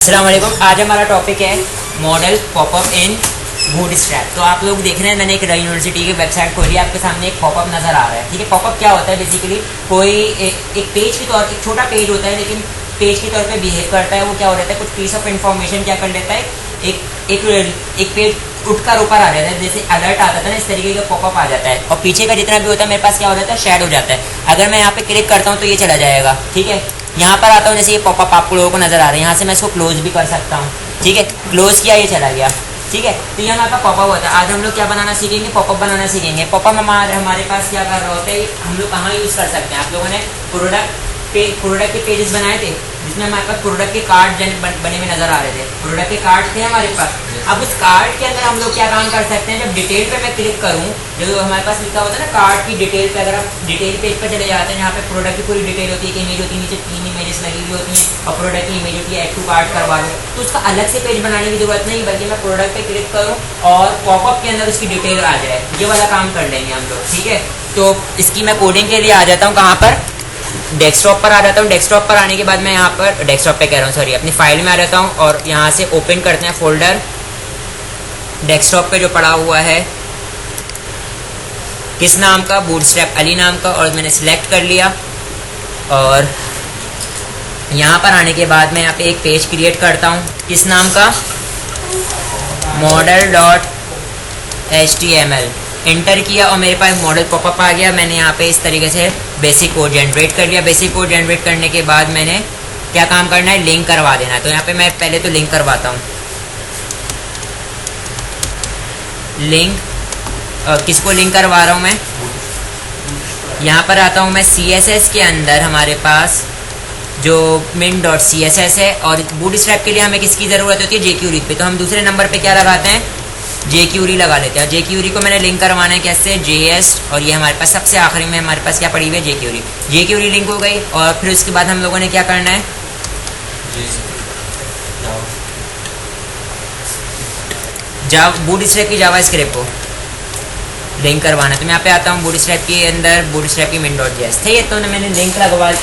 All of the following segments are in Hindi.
अस्सलाम वालेकुम। आज हमारा टॉपिक है मॉडल पॉपअप इन बूटस्ट्रैप। तो आप लोग देख रहे हैं, मैंने एक यूनिवर्सिटी की वेबसाइट खोली, आपके सामने एक पॉपअप नज़र आ रहा है। ठीक है, पॉपअप क्या होता है? बेसिकली कोई एक पेज के तौर, एक छोटा पेज होता है लेकिन पेज के तौर पे बिहेव करता है। वो क्या हो रहता है, कुछ पीस ऑफ इन्फॉर्मेशन क्या कर लेता है, एक पेज उठकर ऊपर आ जाता है, जैसे अलर्ट आता था ना, इस तरीके का पॉपअप आ जाता है। और पीछे का जितना भी होता है मेरे पास क्या हो जाता है, शेड हो जाता है। अगर मैं यहाँ पे क्लिक करता हूँ तो ये चला जाएगा। ठीक है, यहाँ पर आता हूँ, जैसे ये पॉपअप आप लोगों को नजर आ रहा है, यहाँ से मैं इसको क्लोज भी कर सकता हूँ। ठीक है, क्लोज किया, ये चला गया। ठीक है, तो ये हमारे पास पॉपअप होता है। आज हम लोग क्या बनाना सीखेंगे, पॉपअप बनाना सीखेंगे। पॉपअप हमारे पास क्या कर रहा होता है, हम लोग कहाँ यूज़ कर सकते हैं। आप लोगों ने प्रोडक्ट के पेजेस बनाए थे जिसमें हमारे पास प्रोडक्ट के कार्ड बने हुए नजर आ रहे थे। प्रोडक्ट के कार्ड थे हमारे पास। अब उस कार्ड के अंदर हम लोग क्या काम कर सकते हैं, जब डिटेल पे मैं क्लिक करूँ, जो हमारे पास लिखा होता है ना कार्ड की डिटेल पे, अगर आप डिटेल पेज पर चले जाते हैं जहाँ पे प्रोडक्ट की पूरी डिटेल होती है, एक इमेज होती है, नीचे 3 इमेजेस लगी हुई होती हैं और प्रोडक्ट की इमेज होती है, ऐड टू कार्ट करवा लो, तो उसका अलग से पेज बनाने की जरूरत नहीं, बल्कि मैं प्रोडक्ट पे क्लिक करूँ और पॉपअप के अंदर उसकी डिटेल आ जाए। ये वाला काम कर लेंगे हम लोग। ठीक है, तो इसकी मैं कोडिंग के लिए आ जाता हूँ, कहाँ पर, डेस्कटॉप पर आ जाता हूँ। डेस्कटॉप पर आने के बाद मैं यहाँ पर, डेस्कटॉप पे कह रहा हूँ, सॉरी, अपनी फाइल में आ जाता हूँ और यहाँ से ओपन करते हैं फोल्डर डेस्कटॉप पे जो पड़ा हुआ है, किस नाम का, बूटस्ट्रैप अली नाम का, और मैंने सिलेक्ट कर लिया। और यहाँ पर आने के बाद मैं यहाँ पे एक पेज क्रिएट करता हूँ, किस नाम का, model.html। एंटर किया और मेरे पास मॉडल पॉपअप आ गया। मैंने यहाँ पे इस तरीके से बेसिक कोड जनरेट कर लिया। बेसिक कोड जनरेट करने के बाद मैंने क्या काम करना है, लिंक करवा देना है। तो यहाँ पे मैं पहले तो लिंक करवाता हूँ। लिंक किसको लिंक करवा रहा हूँ मैं, यहाँ पर आता हूँ मैं, CSS के अंदर हमारे पास जो min.css है, और बूटस्ट्रैप के लिए हमें किसकी ज़रूरत होती है, jQuery पे। तो हम दूसरे नंबर पे क्या लगाते हैं, jQuery लगा लेते हैं। jQuery को मैंने लिंक करवाना है कैसे, JS, और ये हमारे पास सबसे आखिरी में हमारे पास क्या पड़ी हुई है, jQuery लिंक हो गई। और फिर उसके बाद हम लोगों ने क्या करना है, बूटस्ट्रैप की जावास्क्रिप्ट को लिंक करवाना है। तो मैं यहाँ पे आता हूँ बूटस्ट्रैप के अंदर, बूटस्ट्रैप की min.js थे, तो मैंने लिंक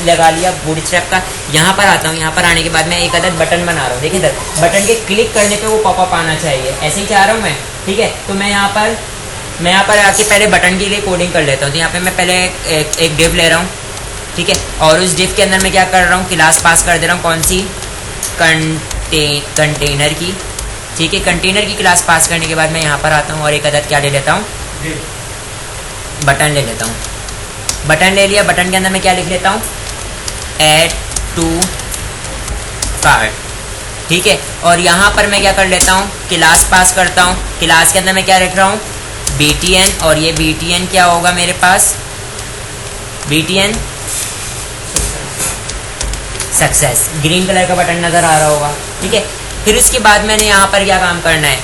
लगा लिया बूटस्ट्रैप का। यहाँ पर आता हूँ, यहाँ पर आने के बाद मैं एक अदद बटन बना रहा हूँ। देखिए इधर बटन के क्लिक करने पे वो पॉपअप आना चाहिए, ऐसे ही चाह रहा हूँ मैं। ठीक है, तो मैं यहाँ पर आके पहले बटन के लिए कोडिंग कर लेता हूँ। तो यहाँ पे मैं पहले एक डिव ले रहा हूँ। ठीक है, और उस डिव के अंदर मैं क्या कर रहा हूँ, क्लास पास कर दे रहा हूँ, कौन सी, कंटेनर की। ठीक है, कंटेनर की क्लास पास करने के बाद मैं यहाँ पर आता हूँ और एक अदद क्या ले लेता हूँ, बटन ले लेता हूँ। बटन ले लिया, बटन के अंदर मैं क्या लिख लेता हूँ, ऐड टू कार्ट। ठीक है, और यहाँ पर मैं क्या कर लेता हूँ, क्लास पास करता हूँ। क्लास के अंदर मैं क्या लिख रहा हूँ, btn, और ये btn क्या होगा मेरे पास, btn सक्सेस, ग्रीन कलर का बटन नज़र आ रहा होगा। ठीक है, फिर उसके बाद मैंने यहाँ पर क्या काम करना है,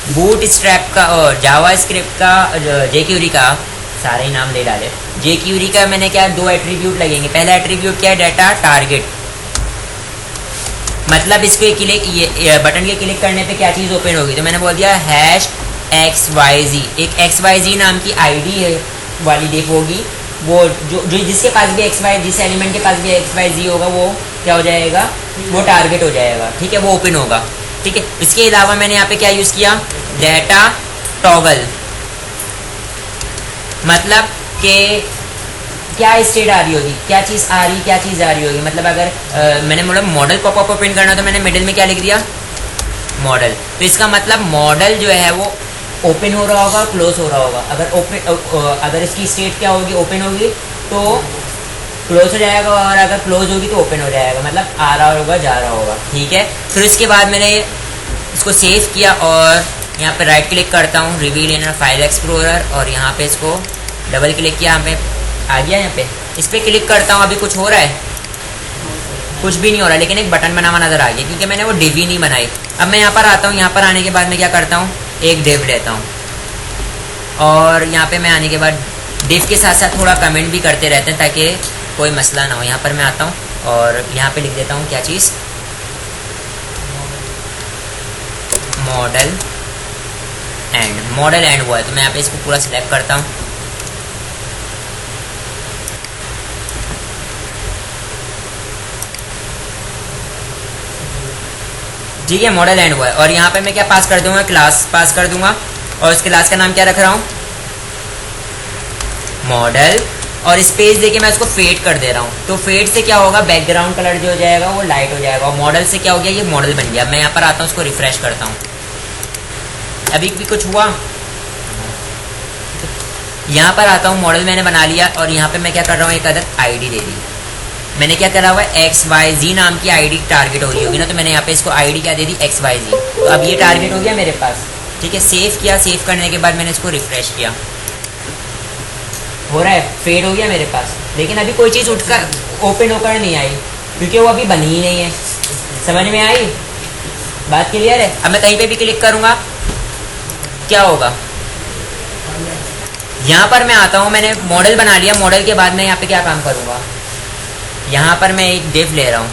बूटस्ट्रैप का और जावास्क्रिप्ट का, jQuery का, सारे ही नाम ले डाले। jQuery का मैंने क्या, 2 एट्रीब्यूट लगेंगे। पहला एट्रीब्यूट क्या है, डाटा टारगेट, मतलब इसको क्लिक, ये बटन के क्लिक करने पे क्या चीज़ ओपन होगी। तो मैंने बोल दिया #XYZ, एक XYZ नाम की ID है वाली डिव होगी, वो जो जिसके पास भी जिस एलिमेंट के पास भी XYZ होगा वो क्या हो जाएगा, वो टारगेट हो जाएगा। ठीक है, वो ओपन होगा। ठीक है, इसके अलावा मैंने यहाँ पे क्या यूज़ किया, डाटा टॉगल, मतलब कि क्या स्टेट आ रही होगी, क्या चीज़ आ रही, क्या चीज़ आ रही होगी। मतलब अगर मैंने मॉडल पॉपअप ओपन करना तो मैंने मिडिल में क्या लिख दिया, मॉडल। तो इसका मतलब मॉडल जो है वो ओपन हो रहा होगा, क्लोज हो रहा होगा। अगर इसकी स्टेट क्या होगी, ओपन होगी तो क्लोज हो जाएगा, और अगर क्लोज होगी तो ओपन हो जाएगा, मतलब आ रहा होगा, जा रहा होगा। ठीक है, फिर उसके बाद मैंने इसको सेव किया और यहाँ पे राइट क्लिक करता हूँ, रिवील इन फाइल एक्सप्लोरर, और यहाँ पे इसको डबल क्लिक किया, यहाँ पे आ गया। यहाँ पे इस पर क्लिक करता हूँ, अभी कुछ हो रहा है, कुछ भी नहीं हो रहा, लेकिन एक बटन बना हुआ नजर आ गया क्योंकि मैंने वो डिव ही नहीं बनाई। अब मैं यहाँ पर आता हूँ, यहाँ पर आने के बाद मैं क्या करता हूँ, एक डिव लेता हूँ, और यहाँ पे मैं आने के बाद डिव के साथ साथ थोड़ा कमेंट भी करते रहते हैं ताकि कोई मसला ना हो। यहाँ पर मैं आता हूँ और यहाँ पे लिख देता हूँ क्या चीज़, मॉडल एंड हुआ है। तो मैं यहाँ पे इसको पूरा सिलेक्ट करता हूँ। ठीक है, मॉडल एंड हुआ है। और यहाँ पे मैं क्या पास कर दूंगा, क्लास पास कर दूंगा, और इस क्लास का नाम क्या रख रहा हूँ, मॉडल। और स्पेस देके मैं उसको फेड कर दे रहा हूँ। तो फेड से क्या होगा, बैकग्राउंड कलर जो हो जाएगा वो लाइट हो जाएगा। और मॉडल से क्या हो गया, ये मॉडल बन गया। मैं यहाँ पर आता हूँ, उसको रिफ्रेश करता हूँ, अभी भी कुछ हुआ। यहाँ पर आता हूँ, मॉडल मैंने बना लिया, और यहाँ पे मैं क्या कर रहा हूँ, एक अदर आईडी दे दी। मैंने क्या करा हुआ है, XYZ नाम की आईडी टारगेट हो रही होगी ना, तो मैंने यहाँ पे इसको आईडी क्या दे दी, XYZ। तो अब ये टारगेट हो गया मेरे पास। ठीक है, सेव किया। सेव करने के बाद मैंने इसको रिफ्रेश किया, हो रहा है, फेड हो गया मेरे पास। लेकिन अभी कोई चीज़ उठकर ओपन होकर नहीं आई, क्योंकि वो अभी बनी ही नहीं है। समझ में आई बात, क्लियर है। अब मैं कहीं पे भी क्लिक करूँगा, क्या होगा, यहाँ पर मैं आता हूँ, मैंने मॉडल बना लिया। मॉडल के बाद मैं यहाँ पे क्या काम करूँगा, यहाँ पर मैं एक डिव ले रहा हूँ,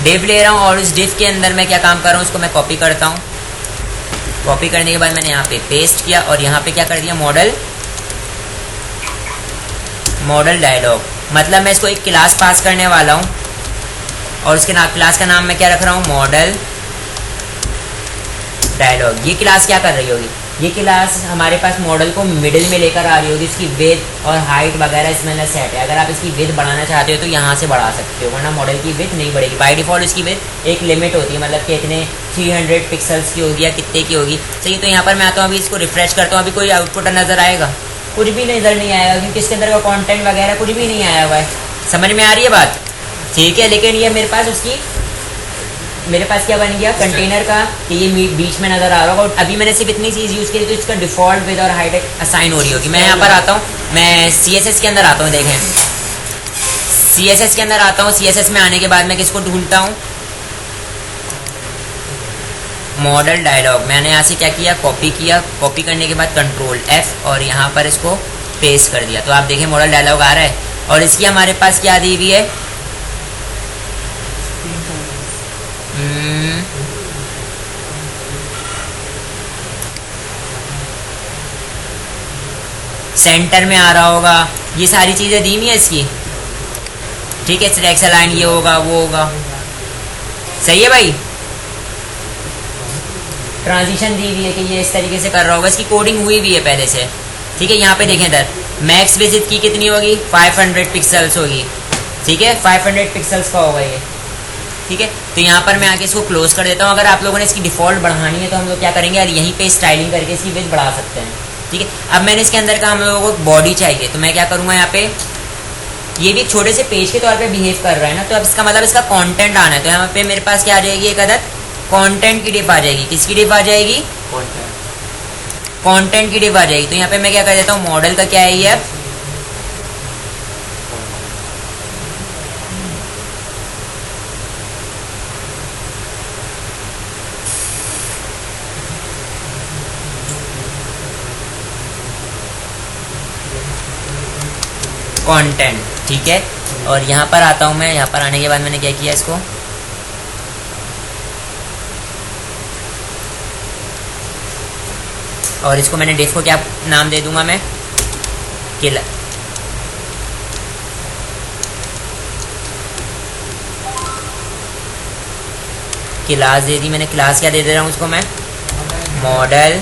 डिव ले रहा हूँ, और इस डिव के अंदर मैं क्या काम कर रहा हूँ, उसको मैं कॉपी करता हूँ। कॉपी करने के बाद मैंने यहाँ पे पेस्ट किया, और यहाँ पे क्या कर दिया, मॉडल, मॉडल डायलॉग। मतलब मैं इसको एक क्लास पास करने वाला हूँ, और उसके क्लास का नाम मैं क्या रख रहा हूँ, मॉडल डायलॉग। ये क्लास क्या कर रही होगी, ये क्लास हमारे पास मॉडल को मिडिल में लेकर आ रही होगी। इसकी विड्थ और हाइट वगैरह इसमें ना सेट है। अगर आप इसकी विड्थ बढ़ाना चाहते हो तो यहाँ से बढ़ा सकते हो, वरना मॉडल की विड्थ नहीं बढ़ेगी। बाय डिफॉल्ट इसकी विड्थ एक लिमिट होती है, मतलब कि इतने 300 पिक्सल्स की होगी या कितने की होगी। सही, तो यहाँ पर मैं आता हूँ, अभी इसको रिफ्रेश करता हूँ, अभी कोई आउटपुट नज़र आएगा, कुछ भी नज़र नहीं आएगा, क्योंकि इसके अंदर का कॉन्टेंट वगैरह कुछ भी नहीं आया हुआ है। समझ में आ रही है बात, ठीक है। लेकिन ये मेरे पास उसकी, मेरे पास क्या बन गया, कंटेनर का, कि ये बीच में नज़र आ रहा होगा। और अभी मैंने सिर्फ इतनी चीज़ यूज़ करी, तो इसका डिफ़ॉल्ट विद और हाइट असाइन हो रही होगी। मैं यहाँ पर आता हूँ, मैं CSS के अंदर आता हूँ, देखें CSS के अंदर आता हूँ। CSS में आने के बाद मैं किसको ढूंढता हूँ, मॉडल डायलॉग। मैंने यहाँ से क्या किया, कॉपी किया। कॉपी करने के बाद कंट्रोल F, और यहाँ पर इसको पेस्ट कर दिया। तो आप देखें मॉडल डायलॉग आ रहा है, और इसकी हमारे पास क्या दी हुई है, सेंटर में आ रहा होगा, ये सारी चीज़ें दी हुई है इसकी। ठीक है, सिलेक्ट लाइन ये होगा, वो होगा। सही है भाई, ट्रांजिशन दी हुई है कि ये इस तरीके से कर रहा होगा, इसकी कोडिंग हुई भी है पहले से। ठीक है, यहाँ पे देखें इधर मैक्स विजिट की कितनी होगी, 500 पिक्सल्स होगी। ठीक है, 500 पिक्सल्स का होगा ये। ठीक है, तो यहाँ पर मैं आके इसको क्लोज कर देता हूँ। अगर आप लोगों ने इसकी डिफ़ॉल्ट बढ़ानी है तो हम लोग क्या करेंगे, यार यहीं पे स्टाइलिंग करके इसकी विड्थ बढ़ा सकते हैं। ठीक है, अब मैंने इसके अंदर का हम लोगों को बॉडी चाहिए, तो मैं क्या करूँगा, यहाँ पे ये भी एक छोटे से पेज के तौर पे बिहेव कर रहा है ना, तो अब इसका मतलब इसका कंटेंट आना है। तो यहाँ पे मेरे पास क्या आ जाएगी, एक अदद कंटेंट की डिप आ जाएगी। किसकी डिप आ जाएगी, कंटेंट की डिप आ जाएगी। तो यहाँ पे मैं क्या कर देता हूँ, मॉडल का क्या है ये, कंटेंट। ठीक है, और यहाँ पर आता हूँ मैं। यहाँ पर आने के बाद मैंने क्या किया, इसको और इसको मैंने डिफ को क्या नाम दे दूंगा मैं, क्लास दे दी मैंने। क्लास क्या दे रहा हूँ उसको मैं, मॉडल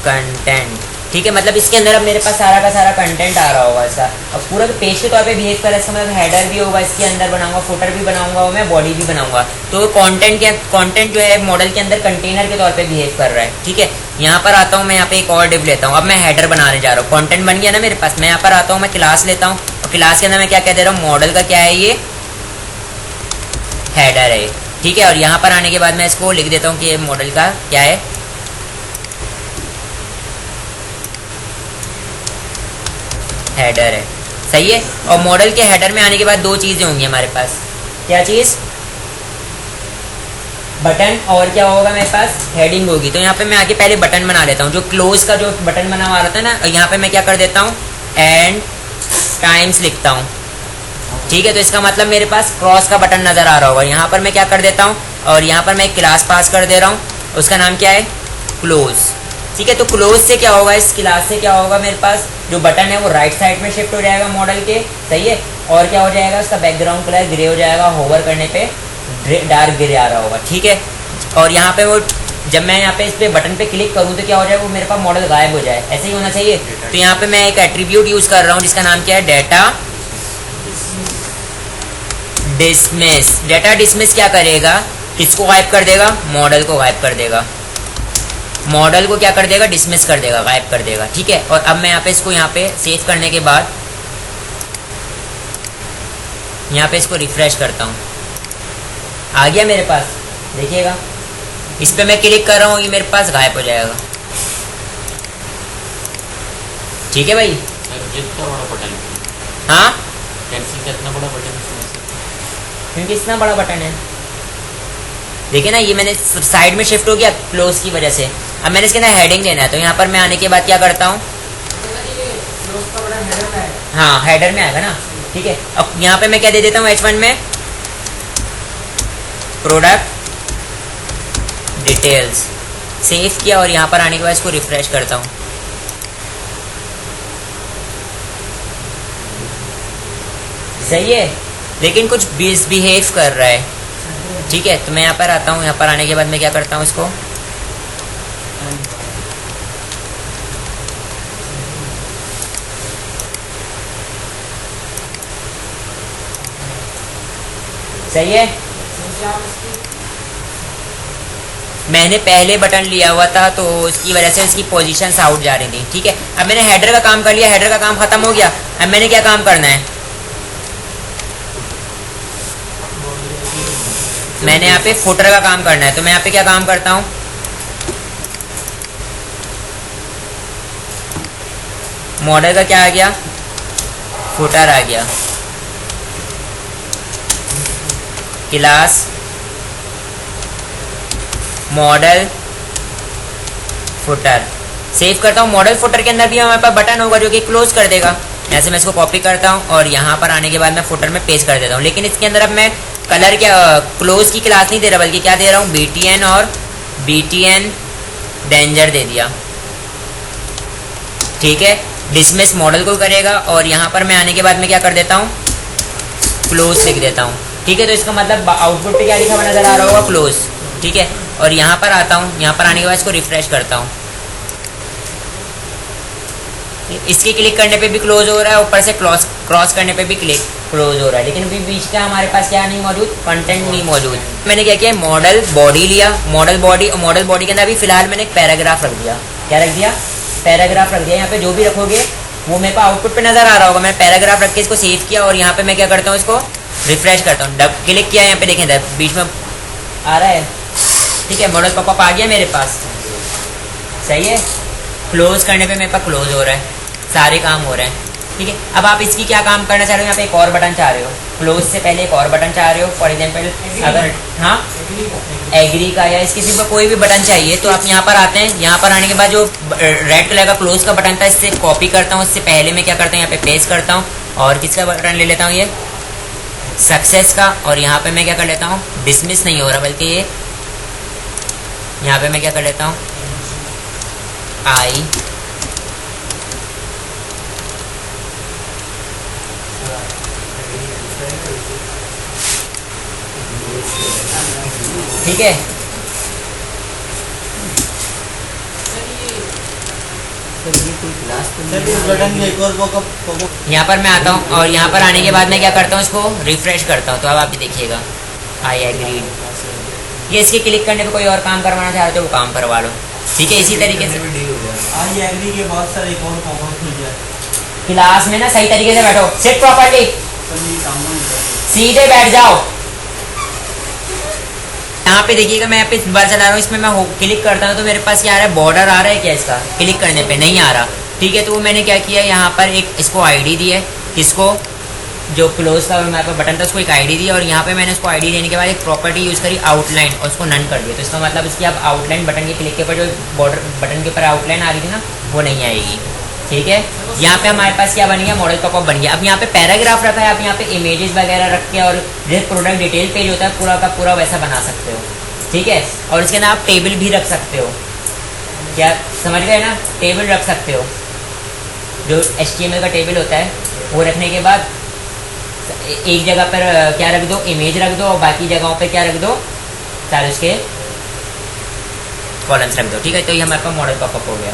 कंटेंट। ठीक है, मतलब इसके अंदर अब मेरे पास सारा का सारा कंटेंट आ रहा होगा इसका। अब पूरा पेज के तौर पे बिहेव कर रहा है, इसका मतलब हेडर भी होगा इसके अंदर बनाऊंगा, फुटर भी बनाऊंगा और मैं बॉडी भी बनाऊंगा। तो कंटेंट जो है मॉडल के अंदर कंटेनर के तौर पे बिहेव कर रहा है। ठीक है, यहाँ पर आता हूँ मैं, यहाँ पे एक और डिव लेता हूँ। अब मैं हेडर बनाने जा रहा हूँ, कंटेंट बन गया ना मेरे पास। मैं यहाँ पर आता हूँ, मैं क्लास लेता हूँ, और क्लास के अंदर मैं क्या कह दे रहा हूँ, मॉडल का क्या है ये, हेडर है। ठीक है, और यहाँ पर आने के बाद मैं इसको लिख देता हूँ कि ये मॉडल का क्या है, हेडर है। सही है, और मॉडल के हेडर में आने के बाद दो चीज़ें होंगी हमारे पास। क्या चीज़, बटन, और क्या होगा मेरे पास, हेडिंग होगी। तो यहाँ पे मैं आके पहले बटन बना लेता हूँ। जो क्लोज का जो बटन बना हुआ रहता है ना, यहाँ पे मैं क्या कर देता हूँ, एंड टाइम्स लिखता हूँ। ठीक है, तो इसका मतलब मेरे पास क्रॉस का बटन नज़र आ रहा होगा। यहाँ पर मैं क्या कर देता हूँ, और यहाँ पर मैं एक क्लास पास कर दे रहा हूँ, उसका नाम क्या है, क्लोज। ठीक है, तो क्लोज से क्या होगा, इस क्लास से क्या होगा, मेरे पास जो बटन है वो राइट साइड में शिफ्ट हो जाएगा मॉडल के। सही है, और क्या हो जाएगा, उसका बैकग्राउंड कलर ग्रे हो जाएगा होवर करने पे, डार्क ग्रे आ रहा होगा, ठीक है। और यहाँ पे वो जब मैं यहाँ पे इस पे बटन पे क्लिक करूँ तो क्या हो जाए, वो मेरे पास मॉडल गायब हो जाए, ऐसे ही होना चाहिए। तो यहाँ पे मैं एक एट्रीब्यूट यूज़ कर रहा हूँ जिसका नाम क्या है, डेटा डिसमिस। डेटा डिसमिस क्या करेगा, किसको गायब कर देगा, मॉडल को गायब कर देगा। मॉडल को क्या कर देगा, डिसमिस कर देगा, गायब कर देगा, ठीक है। और अब मैं यहाँ पे इसको यहाँ पे सेव करने के बाद यहाँ पे इसको रिफ्रेश करता हूँ, आ गया मेरे पास, देखिएगा। इस पे मैं क्लिक कर रहा हूँ, ये मेरे पास गायब हो जाएगा, ठीक है भाई। कितना बड़ा बटन है? हाँ, पेंसिल का इतना बड़ा बटन है, क्योंकि इतना बड़ा बटन है, देखिए ना, ये मैंने साइड में शिफ्ट हो गया क्लोज की वजह से। अब मैंने इसके अंदर हेडिंग देना है, तो यहाँ पर मैं आने के बाद क्या करता हूँ, हाँ हेडर में आएगा ना, ठीक है। अब यहाँ पे मैं क्या दे देता हूँ, H1 में प्रोडक्ट डिटेल्स, सेव किया और यहाँ पर आने के बाद इसको रिफ्रेश करता हूँ। सही है, लेकिन कुछ बिहेव कर रहा है, ठीक है। तो मैं यहाँ पर आता हूँ, यहाँ पर आने के बाद मैं क्या करता हूँ, इसको सही है। मैंने पहले बटन लिया हुआ था तो इसकी वजह से इसकी पोजीशंस आउट जा रही थी, ठीक है। अब मैंने हेडर का काम कर लिया, हेडर का काम खत्म हो गया। अब मैंने क्या काम करना है, मैंने यहाँ पे फुटर का काम करना है। तो मैं यहाँ पे क्या काम करता हूँ, मॉडल का क्या आ गया, फुटर आ गया, क्लास मॉडल फुटर, सेव करता हूँ। मॉडल फुटर के अंदर भी हमारे पास बटन होगा जो कि क्लोज कर देगा। ऐसे मैं इसको कॉपी करता हूँ और यहाँ पर आने के बाद मैं फुटर में पेस्ट कर देता हूँ। लेकिन इसके अंदर अब मैं कलर क्या, क्लोज की क्लास नहीं दे रहा, बल्कि क्या दे रहा हूँ, BTN और BTN डेंजर दे दिया, ठीक है। डिसमिस मॉडल को करेगा और यहाँ पर मैं आने के बाद में क्या कर देता हूँ, क्लोज लिख देता हूँ, ठीक है। तो इसका मतलब आउटपुट पे क्या लिखा हुआ नजर आ रहा होगा, क्लोज, ठीक है। और यहाँ पर आता हूँ, यहाँ पर आने के बाद इसको रिफ्रेश करता हूँ, इसके क्लिक करने पे भी क्लोज हो रहा है, ऊपर से क्रॉस करने पे भी क्लोज हो रहा है। लेकिन अभी बीच का हमारे पास क्या नहीं मौजूद, कंटेंट नहीं मौजूद। मैंने क्या किया, मॉडल बॉडी लिया, मॉडल बॉडी, और मॉडल बॉडी के अंदर अभी फिलहाल मैंने एक पैराग्राफ रख दिया। क्या रख दिया, पैराग्राफ रख दिया। यहाँ पे जो भी रखोगे वो मेरे पास आउटपुट पे नजर आ रहा होगा। मैंने पैराग्राफ रख के इसको सेव किया और यहाँ पे मैं क्या करता हूँ, इसको रिफ्रेश करता हूँ, डब क्लिक किया, यहाँ पे देखें बीच में आ रहा है, ठीक है। मॉडल पॉपअप आ गया मेरे पास, सही है। क्लोज करने पे मेरे पास क्लोज हो रहा है, सारे काम हो रहे हैं, ठीक है। अब आप इसकी क्या काम करना चाह रहे हो, यहाँ पे एक और बटन चाह रहे हो, क्लोज से पहले एक और बटन चाह रहे हो। फॉर एग्जांपल अगर हाँ एग्री का या इस किसी पर कोई भी बटन चाहिए तो आप यहाँ पर आते हैं। यहाँ पर आने के बाद जो रेड कलर का क्लोज का बटन था, इससे कॉपी करता हूँ। इससे पहले मैं क्या करता हूँ, यहाँ पे पेस्ट करता हूँ और किसका बटन ले लेता हूँ, ये सक्सेस का। और यहाँ पे मैं क्या कर लेता हूँ, डिसमिस नहीं हो रहा, बल्कि ये यहाँ पे मैं क्या कर लेता हूँ, आई ठीक है। यहाँ पर मैं आता हूँ और यहाँ पर आने के बाद मैं क्या करता हूँ, इसको रिफ्रेश करता हूँ। तो अब आप भी देखिएगा, आई एग्रीड। ये इसके क्लिक करने पे कोई और काम करवाना चाहते हो वो काम करवा लो, ठीक है। इसी तरीके से आई एग्री के बाद सर एक और पॉपअप खुल जाए। क्लास में ना सही तरीके से बैठो, सिट प्रॉपर्ली, सीधे बैठ जाओ। यहाँ पे देखिएगा, मैं यहाँ पे बार चला रहा हूँ, इसमें मैं क्लिक करता हूँ तो मेरे पास क्या आ रहा है, बॉर्डर आ रहा है क्या, इसका क्लिक करने पे नहीं आ रहा, ठीक है। तो वो मैंने क्या किया, यहाँ पर एक इसको आईडी दी है, किसको, जो क्लोज का मेरे पास बटन था उसको एक आईडी दी, और यहाँ पे मैंने उसको आईडी देने के बाद एक प्रॉपर्टी यूज़ करी आउटलाइन, और उसको नन कर दिया। तो इसका मतलब इसकी अब आउटलाइन बटन के क्लिक के ऊपर जो बॉर्डर बटन के ऊपर आउटलाइन आ रही थी ना, वो नहीं आएगी, ठीक है। यहाँ पे हमारे पास क्या बन गया, मॉडल पॉपअप बन गया। अब यहाँ पे पैराग्राफ रखा है, आप यहाँ पे इमेजेस वगैरह रख के और जो प्रोडक्ट डिटेल पेज होता है पूरा का पूरा वैसा बना सकते हो, ठीक है। और इसके अंदर आप टेबल भी रख सकते हो, क्या समझ गए ना, टेबल रख सकते हो, जो HTML का टेबल होता है वो रखने के बाद एक जगह पर क्या रख दो, इमेज रख दो, और बाकी जगहों पर क्या रख दो, सारे उसके कॉलम्स रख दो। ठीक है, तो ये हमारे पास मॉडल पॉपअप हो गया।